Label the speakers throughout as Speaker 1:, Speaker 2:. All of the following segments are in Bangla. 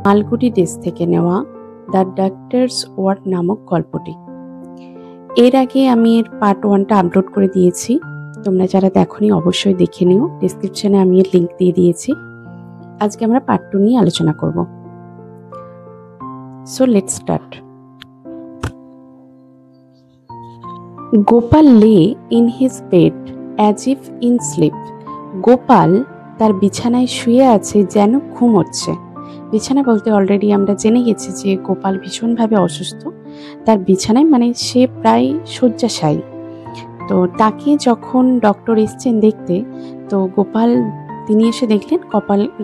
Speaker 1: মালগুড়ি দেশ থেকে নেওয়া দ্য ডাক্তারস ওয়ার্ড নামক গল্পটি। এর আগে আমি এর পার্ট 1টা আপলোড করে দিয়েছি, তোমরা যারা দেখোনি অবশ্যই দেখে নিও, ডেসক্রিপশনে আমি এর লিঙ্ক দিয়ে দিয়েছি। আজকে আমরা পার্ট 2 নিয়ে আলোচনা করব। So let's start. Gopal lay in his bed as if in sleep. Gopal তার বিছানায় শুয়ে আছে যেন ঘুম হচ্ছে। বিছানা বলতে অলরেডি আমরা জেনে গেছি যে গোপাল ভীষণভাবে অসুস্থ, তার বিছানায় মানে সে প্রায় শয্যাশায়ী। তো তাকে যখন ডক্টর এসছেন দেখতে, তো তিনি এসে দেখলেন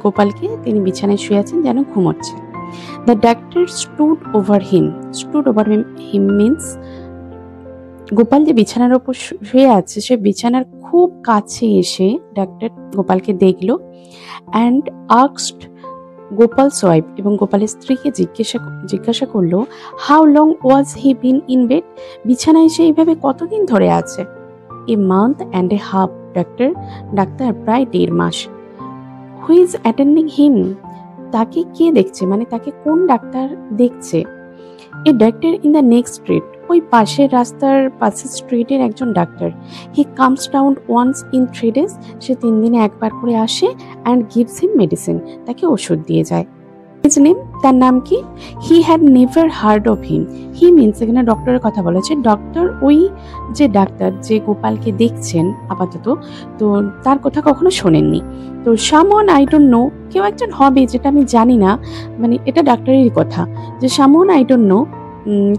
Speaker 1: গোপালকে তিনি বিছানায় শুয়ে আছেন যেন ঘুমোচ্ছে। The doctor stood over him means Gopal যে বিছানার ওপর শুয়ে আছে সে বিছানার খুব কাছে এসে ডাক্তার গোপালকে দেখলো অ্যান্ড আস্কড গোপালস ওয়াইফ, এবং গোপালের স্ত্রীকে জিজ্ঞাসা করলো, how long was he been in bed, বিছানায় সে এইভাবে কতদিন ধরে আছে? A month and a half doctor প্রায় 1.5 মাস। হু ইজ অ্যাটেন্ডিং হিম, তাকে কে দেখছে, মানে তাকে কোন ডাক্তার দেখছে? A doctor in the next street, ওই পাশের স্ট্রিটের একজন doctor. He comes down once in 3 days, সে 3 দিনে একবার করে আসে অ্যান্ড গিভস হিম মেডিসিন, তাকে ওষুধ দিয়ে যায়। হিজ নেম, তার নাম কি? He had never hard of him. He means এখানে ডক্টরের কথা বলেছে। ডক্টর ওই যে ডাক্তার যে গোপালকে দেখছেন আপাতত, তো তার কথা কখনো শোনেননি। তো সামওয়ান আই ডোন্ট নো, কেউ একজন হবে যেটা আমি জানি না, মানে এটা ডাক্তারেরই কথা যে সামওয়ান আই ডোন্ট নো,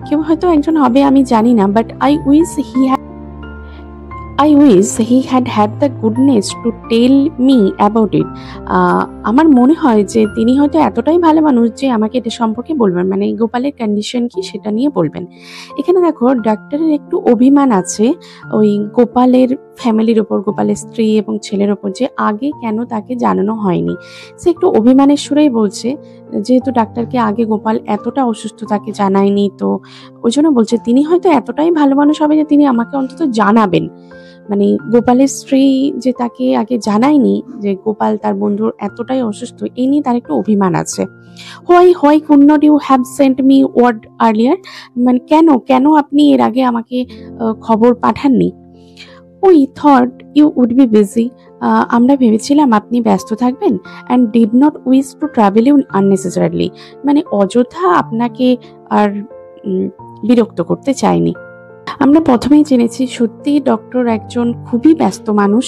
Speaker 1: কেউ হয়তো একজন হবে আমি জানি না, but I wish he had the goodness to tell me about it. আমার মনে হয় যে তিনি হয়তো এতটাই ভালো মানুষ যে আমাকে এটা সম্পর্কে বলবেন, মানে গোপালের কন্ডিশন কি সেটা নিয়ে বলবেন। এখানে দেখো ডাক্তারের একটু অভিমান আছে ওই গোপালের ফ্যামিলির ওপর, গোপালের স্ত্রী এবং ছেলের ওপর, যে আগে কেন তাকে জানানো হয়নি। সে একটু অভিমানের সুরেই বলছে, যেহেতু ডাক্তারকে আগে গোপাল এতটা অসুস্থ তাকে জানায়নি, তো ওই জন্য বলছে তিনি হয়তো এতটাই ভালো মানুষ হবে যে তিনি আমাকে অন্তত জানাবেন। মানে গোপালের স্ত্রী যে তাকে আগে জানায়নি যে গোপাল তার বন্ধুর এতটাই অসুস্থ, এই নিয়ে তার একটু অভিমান আছে। Why could not you have sent me word earlier, মানে কেন আপনি এর আগে আমাকে খবর পাঠাননি? We thought you would be busy, আমরা ভেবেছিলাম আপনি ব্যস্ত থাকবেন। And did not wish to travel you unnecessarily, মানে অযথা আপনাকে আর বিরক্ত করতে চাইনি। আমরা প্রথমেই জেনেছি সত্যি ডক্টর একজন খুবই ব্যস্ত মানুষ।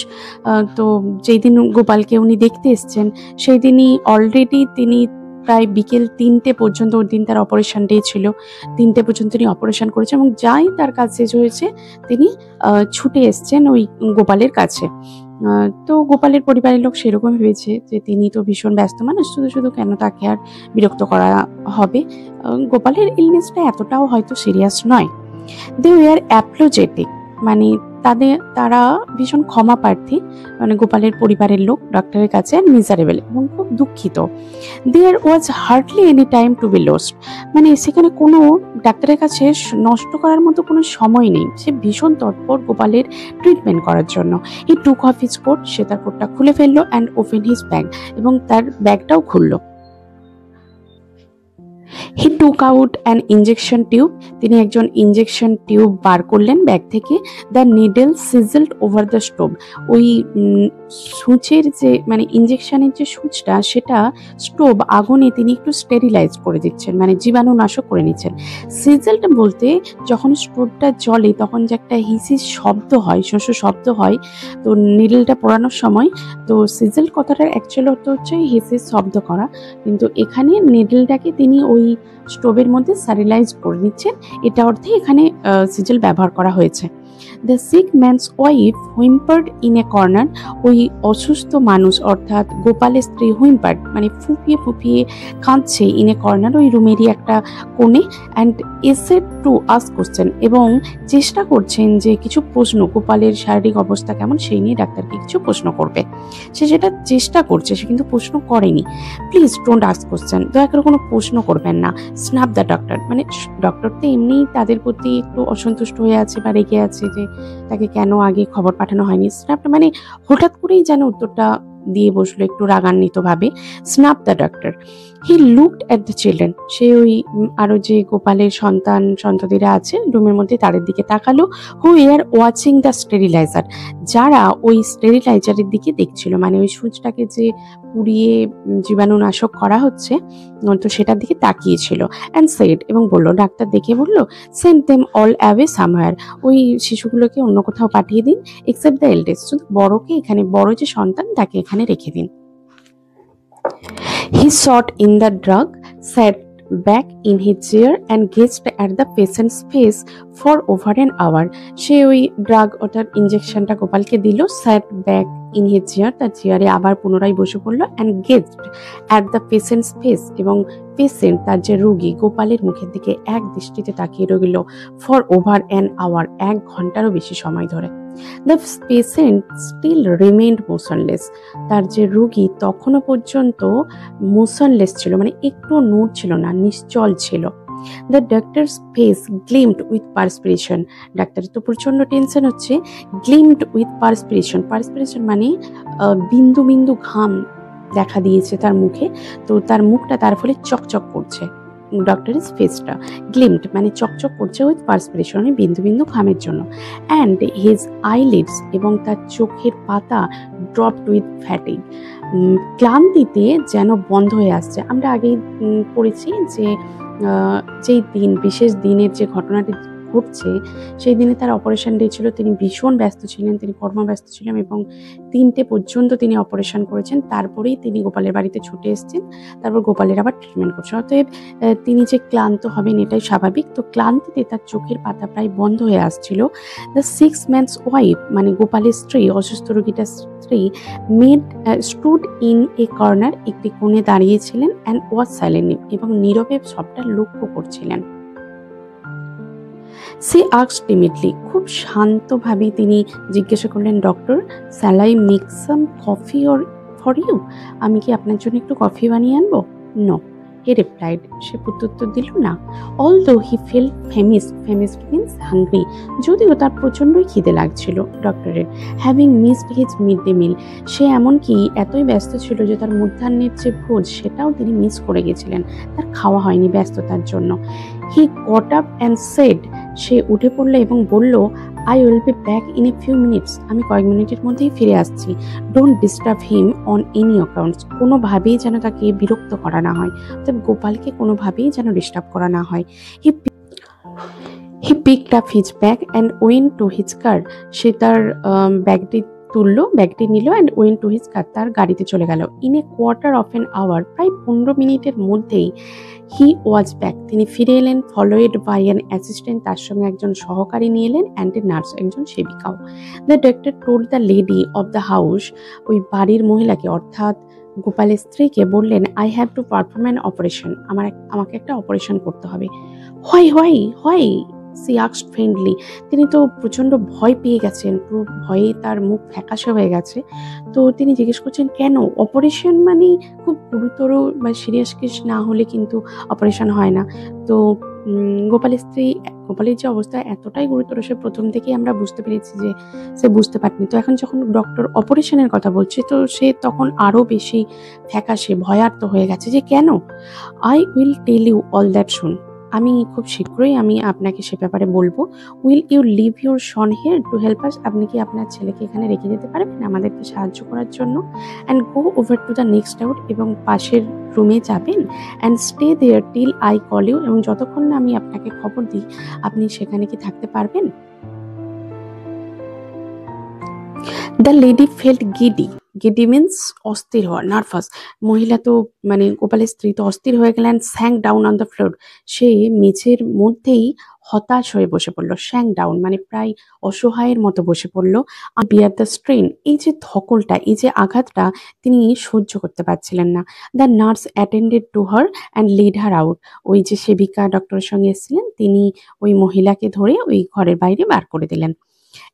Speaker 1: তো যেই দিন গোপালকে উনি দেখতে এসছেন সেই দিনই অলরেডি তিনি প্রায় বিকেল 3টে পর্যন্ত, ওই দিন তার অপারেশন ডে ছিল, 3টে পর্যন্ত তিনি অপারেশন করেছেন এবং যাই তার কাজ শেষ হয়েছে তিনি ছুটে এসছেন ওই গোপালের কাছে। তো গোপালের পরিবারের লোক সেরকম ভেবেছে যে তিনি তো ভীষণ ব্যস্ত মানুষ, শুধু কেন তাকে আর বিরক্ত করা হবে। গোপালের ইলনেসটা এতটাও হয়তো সিরিয়াস নয়। দে ওয়ার অ্যাপোলজেটিক, মানে তারা ভীষণ ক্ষমা প্রার্থী, মানে গোপালের পরিবারের লোক ডক্টরের কাছে, মিজারেবল এবং খুব দুঃখিত। There was hardly any time to be lost, মানে সেখানে কোনো ডাক্তারের কাছে নষ্ট করার মতো কোনো সময় নেই। সে ভীষণ তৎপর গোপালের ট্রিটমেন্ট করার জন্য। হি টুক অফ হিজ কোট, সে তার কোটটা খুলে ফেললো অ্যান্ড ওপেন হিজ ব্যাগ, এবং তার ব্যাগটাও খুললো। He took out an injection tube, তিনি একজন ইঞ্জেকশন টিউব বার করলেন ব্যাগ থেকে। The needle sizzled over the stove, ওই সূচের যে মানে ইঞ্জেকশনের যে সূচটা সেটা স্টোভ আগুনে তিনি একটু স্টেরিলাইজ করে দিচ্ছেন, মানে জীবাণুনাশক করে নিচ্ছেন। সিজলড বলতে যখন স্টোভটা জ্বলে তখন যে একটা হিসিস শব্দ হয়, শব্দ হয়, তো নিডলটা পোড়ানোর সময়। তো সিজলড কথাটার অ্যাকচুয়াল অর্থ হচ্ছে হিসিস শব্দ করা, কিন্তু এখানে নিডলটাকে তিনি ওই স্টোভের মধ্যে স্টেরিলাইজ করে নিচ্ছেন, এটা অর্থে এখানে সিজল ব্যবহার করা হয়েছে। The sick man's wife whimpered in a corner, ওই অসুস্থ মানুষ অর্থাৎ গোপালের স্ত্রী হুইম্পার্ড মানে ফুপিয়ে কাঁদছে ইন এ কর্নার, ওই রুমেরই একটা কোণে। অ্যান্ড এসেড টু আস্ক কোশ্চেন, এবং চেষ্টা করছেন যে কিছু প্রশ্ন, গোপালের শারীরিক অবস্থা কেমন সেই নিয়ে ডাক্তারকে কিছু প্রশ্ন করবে। সে যেটা চেষ্টা করছে, সে কিন্তু প্রশ্ন করেনি। প্লিজ ডোন্ট আস্ক কোশ্চেন, দয়া করে কোনো প্রশ্ন করবেন না। স্ন্যাপ দ্য ডক্টর, মানে ডক্টর তো এমনিই তাদের প্রতি একটু অসন্তুষ্ট হয়ে আছে বা রেগে আছে যে তাকে কেন আগে খবর পাঠানো হয়নি। স্ন্যাপটা মানে হঠাৎ করেই যেন উত্তরটা দিয়ে বসলো একটু রাগান্বিত ভাবে। Snap the doctor, he looked at the children, সে ওই আরো যে গোপালের সন্ততিরা আছে রুমের মধ্যে তাদের দিকে তাকালো, হু এয়ার ওয়াচিং দ্য স্টেরিলাইজার, যারা ওই স্টেরিলাইজারের দিকে দেখছিল, মানে ওই সুচটাকে যে পুড়িয়ে জীবাণুনাশক করা হচ্ছে, তো সেটার দিকে তাকিয়েছিল। অ্যান্ড সেড, এবং বললো, ডাক্তার দেখে বললো, সেন্ড দেম অল অ্যাওয়ে সামহার, ওই শিশুগুলোকে অন্য কোথাও পাঠিয়ে দিন, এক্সেপ্ট দ্য এল্ডেস্ট, শুধু বড়কে এখানে, বড় যে সন্তান তাকে এখানে রেখে দিন। He sought in the drug, sat back in his chair and gazed at the patient's face for over an hour. সে ওই ড্রাগ অর্থাৎ ইনজেকশনটা গোপালকে দিল, sat back in his chair, তার চেয়ারে আবার পুনরায় বসে পড়লো, and gazed at the patient's face, এবং পেশেন্ট তার যে রোগী গোপালের মুখের দিকে এক দৃষ্টিতে তাকিয়ে রইল, for over an hour, 1 ঘন্টারও বেশি সময় ধরে। The patient still remained motionless, তার যে রোগী তখনও পর্যন্ত মোশনলেস ছিল, মানে একটু নড়ছিল না, নিশ্চল ছিল। The doctor's face gleamed with perspiration, ডাক্তারের তো প্রচন্ড টেনশন হচ্ছে, gleamed with perspiration, perspiration মানে বিন্দু বিন্দু ঘাম দেখা দিয়েছে তার মুখে, তো তার মুখটা তার ফলে চকচক করছে। ডক্টরের ফেসটা গ্লিমড মানে চকচক করছে উইথ পার্সপিরেশন, বিন্দু বিন্দু ঘামের জন্য। অ্যান্ড হিজ আইলিডস, এবং তার চোখের পাতা ড্রপড উইথ ফ্যাটিগ, ক্লান্তিতে যেন বন্ধ হয়ে আসছে। আমরা আগেই পড়েছি যে যেই দিন, বিশেষ দিনের যে ঘটনাটি ঘটছে, সেই দিনে তার অপারেশন ডে ছিল, তিনি ভীষণ ব্যস্ত ছিলেন, তিনি কর্মব্যস্ত ছিলেন, এবং 3টে পর্যন্ত তিনি অপারেশন করেছেন, তারপরেই তিনি গোপালের বাড়িতে ছুটে এসেছেন, তারপর গোপালের আবার ট্রিটমেন্ট করছেন। অতএব তিনি যে ক্লান্ত হবেন এটাই স্বাভাবিক। তো ক্লান্তিতে তার চোখের পাতা প্রায় বন্ধ হয়ে আসছিল। দ্য 6 ম্যানস ওয়াইফ, মানে গোপালের স্ত্রী, অসুস্থ রোগীটার স্ত্রী, স্টুড ইন এ কর্নার, একটি কোণে দাঁড়িয়েছিলেন, অ্যান্ড ওয়াজ সাইলেন্ট, এবং নীরবে সবটা লক্ষ্য করছিলেন। সি আস্কড টিমিডলি, খুব শান্তভাবে তিনি জিজ্ঞাসা করলেন, doctor, shall I make some coffee or for you, আমি কি আপনার জন্য একটু কফি বানিয়ে আনবো? নো, হি রিপ্লাইড, সে প্রত্যুত্তর দিল না। Although he felt famish means hungry, যদিও তার প্রচণ্ডই খিদে লাগছিল ডক্টরের। Having missed his mid day meal, সে এমনকি এতই ব্যস্ত ছিল যে তার মধ্যাহ্নের যে ভোজ সেটাও তিনি মিস করে গেছিলেন, তার খাওয়া হয়নি ব্যস্ততার জন্য। He got up and said, সে উঠে পড়লো এবং বলল, I will be back in a few minutes, আমি কয়েক মিনিটের মধ্যেই ফিরে আসছি। Don't disturb him on any accounts, কোনোভাবেই যেন তাকে বিরক্ত করা না হয়, অর্থাৎ গোপালকে কোনোভাবেই যেন ডিস্টার্ব করা না হয়। He picked up his bag and went to his car, সে তার ব্যাগটি তুললো, ব্যাগটি নিল, and went to his car, তার গাড়িতে চলে গেল। In a quarter of an hour, প্রায় 15 মিনিটের মধ্যেই হি ওয়াজ ব্যাক, তিনি ফিরে এলেন, ফলোয়েড বাই অ্যান অ্যাসিস্ট্যান্ট, তার সঙ্গে একজন সহকারী নিয়ে এলেন, অ্যান্ড এ নার্স, একজন সেবিকাও। The doctor told the lady of the house, ওই বাড়ির মহিলাকে অর্থাৎ গোপালের স্ত্রীকে বললেন, I have to perform an operation, আমাকে একটা অপারেশন করতে হবে। হোয়াই সি আস্কড ফ্রেন্ডলি, তিনি তো প্রচন্ড ভয় পেয়ে গেছেন, পুরো ভয়ে তার মুখ ফ্যাকাশে হয়ে গেছে। তো তিনি জিজ্ঞেস করছেন, কেন? অপারেশন মানে খুব গুরুতর বা সিরিয়াস কেস না হলে কিন্তু অপারেশন হয় না। তো গোপালের যে অবস্থা এতটাই গুরুতর, সে প্রথম থেকেই আমরা বুঝতে পেরেছি যে সে বুঝতে পারেনি। তো এখন যখন ডক্টর অপারেশনের কথা বলছে, তো সে তখন আরো বেশি ফ্যাকাশে ভয়ার্ত হয়ে গেছে যে কেন। I will tell you all that শুন, আমি খুব শীঘ্রই আমি আপনাকে সে ব্যাপারে বলবো। Will you leave your son here to help us, আপনি কি আপনার ছেলেকে এখানে রেখে যেতে পারবেন আমাদেরকে সাহায্য করার জন্য? And go over to the next out, এবং পাশের রুমে যাবেন, and stay there till I call you, এবং যতক্ষণ না আমি আপনাকে খবর দিই আপনি সেখানে কি থাকতে পারবেন? দ্য লেডি ফেল্ট গিডি মিন্স অস্থির হওয়া, নার্ভাস। মহিলা তো মানে গোপালের স্ত্রী তো অস্থির হয়ে গেলেন। Sank down on the floor, সে মেঝের মধ্যেই হতাশ হয়ে বসে পড়লো। স্যাঙ্ক ডাউন মানে প্রায় অসহায়ের মতো বসে পড়লো। বিয়ার দ্য স্ট্রেন, এই যে ধকলটা, এই যে আঘাতটা তিনি সহ্য করতে পারছিলেন না। The nurse attended to her and lead her out, ওই যে সেবিকা ডক্টরের সঙ্গে এসেছিলেন, তিনি ওই মহিলাকে ধরে ওই ঘরের বাইরে বার করে দিলেন।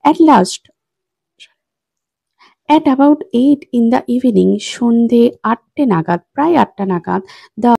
Speaker 1: At last At about 8 in the evening, সন্ধে 8টে নাগাদ, প্রায় 8টা নাগাদ, the